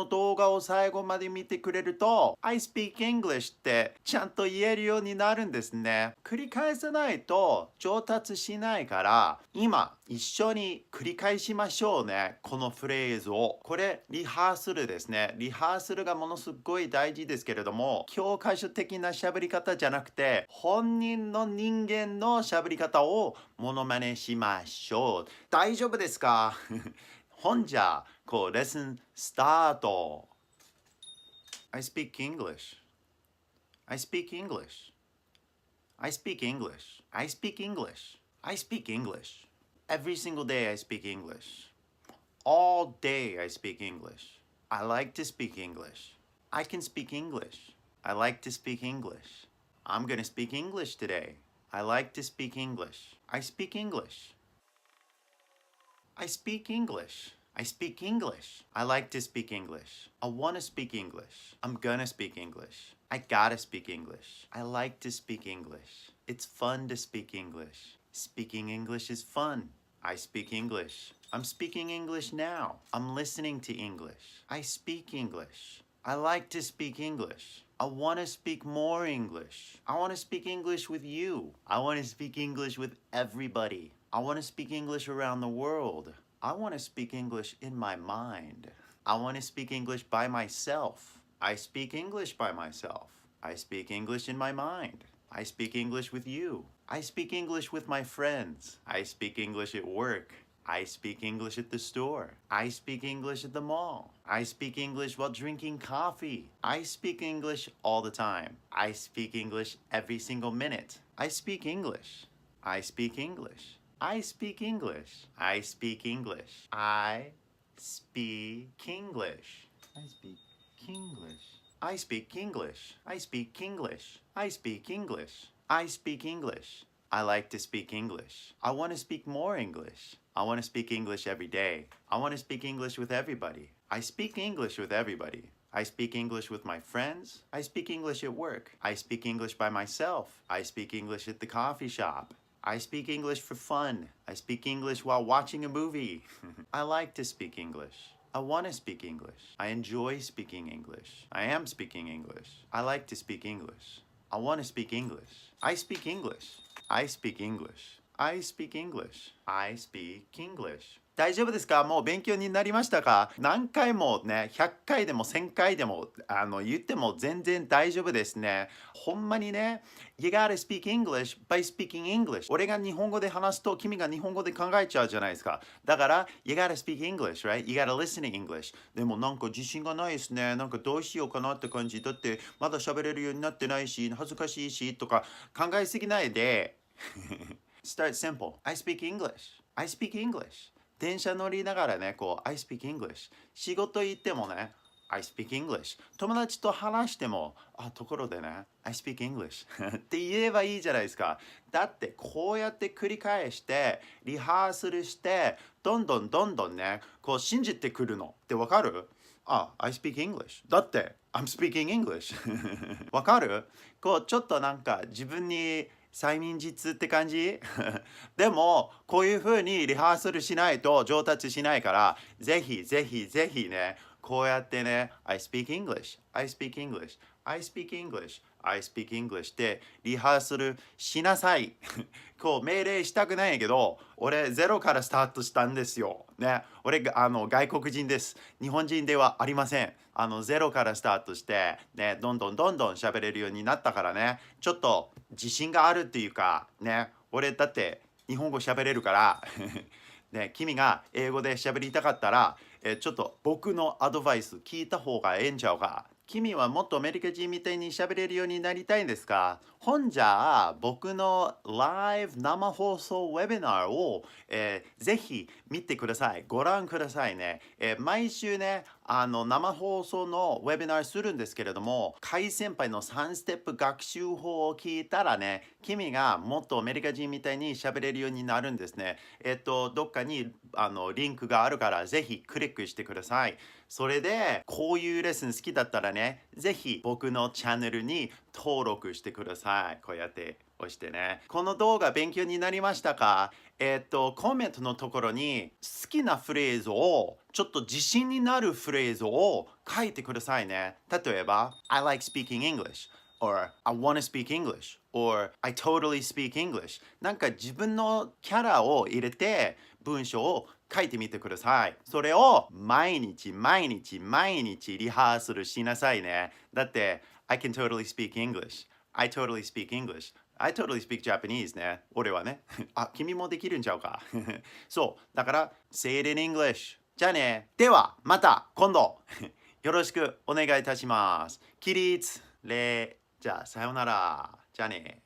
の動画を最後まで見てくれると I speak English ってちゃんと言えるようになるんですね。繰り返さないと上達しないから、今一緒に繰り返しましょうね。このフレーズを。これリハーサルですね。リハーサルがものすごい大事ですけれども、教科書的な喋り方じゃなくて、本人の人間の喋り方をモノマネしましょう。大丈夫ですか？ほんじゃ、レッスンスタート。I speak English. I speak English. I speak English. I speak English. I speak English. Every single day I speak English. All day I speak English. I like to speak English. I can speak English. I like to speak English. I'm gonna speak English today. I like to speak English. I speak English. I speak English. I speak English. I like to speak English. I want to speak English. I'm gonna speak English. I gotta speak English. I like to speak English. It's fun to speak English. Speaking English is fun. I speak English. I'm speaking English now. I'm listening to English. I speak English. I like to speak English. I want to speak more English. I want to speak English with you. I want to speak English with everybody. I want to speak English around the world. I want to speak English in my mind. I want to speak English by myself. I speak English by myself. I speak English in my mind. I speak English with you. I speak English with my friends. I speak English at work. I speak English at the store. I speak English at the mall. I speak English while drinking coffee. I speak English all the time. I speak English every single minute. I speak English. I speak English. I speak English. I speak English. I speak English. I speak English. I speak English. I speak English. I speak English. I speak English. I like to speak English. I want to speak more English. I want to speak English every day. I want to speak English with everybody. I speak English with everybody. I speak English with my friends. I speak English at work. I speak English by myself. I speak English at the coffee shop. I speak English for fun. I speak English while watching a movie. I like to speak English. I want to speak English. I enjoy speaking English. I am speaking English. I like to speak English. I want to speak English. I speak English. I speak English. I speak English. I speak English. 大丈夫ですか？もう勉強になりましたか？何回もね、100回でも1000回でも言っても全然大丈夫ですね。ほんまにね、You gotta speak English by speaking English. 俺が日本語で話すと君が日本語で考えちゃうじゃないですか。だから、You gotta speak English, right? You gotta listen to English. でもなんか自信がないですね。なんかどうしようかなって感じ。だってまだ喋れるようになってないし、恥ずかしいしとか考えすぎないで。Start simple. I speak English. I speak English. 電車乗りながらね、I speak English。仕事行ってもね、I speak English。友達と話しても、ところでね、I speak English って言えばいいじゃないですか。だってこうやって繰り返して、リハーサルして、どんどんね、信じてくるのってわかる？I speak English。だって、I'm speaking English わかる？ちょっとなんか自分に催眠術って感じでもこういう風にリハーサルしないと上達しないからぜひねこうやってね I speak English I speak English I speak English I speak English ってリハーサルしなさい命令したくないけど俺ゼロからスタートしたんですよね俺外国人です日本人ではありませんゼロからスタートしてねどんどん喋れるようになったからねちょっと自信があるっていうかね俺だって日本語喋れるからね君が英語で喋りたかったらちょっと僕のアドバイス聞いた方がええんちゃうか君はもっとアメリカ人みたいに喋れるようになりたいんですか？ほんじゃあ僕のライブ生放送ウェビナーを、ぜひ見てください。ご覧くださいね。毎週ね生放送のウェビナーするんですけれども、Ky先輩の3ステップ学習法を聞いたらね、君がもっとアメリカ人みたいに喋れるようになるんですね。どっかにリンクがあるからぜひクリックしてください。それでこういうレッスン好きだったらね、ぜひ僕のチャンネルに登録してください。こうやって押してね。この動画勉強になりましたか？コメントのところに好きなフレーズを、ちょっと自信になるフレーズを書いてくださいね。例えば、I like speaking English。or I wanna speak English or I totally speak English なんか自分のキャラを入れて文章を書いてみてください。それを毎日リハーサルしなさいね。だって I can totally speak English I totally speak English I totally speak Japanese ね。俺はね。あ、君もできるんちゃうか。そう。だから Say it in English じゃあね。ではまた今度よろしくお願いいたします。起立礼じゃあ、さようなら。じゃあね。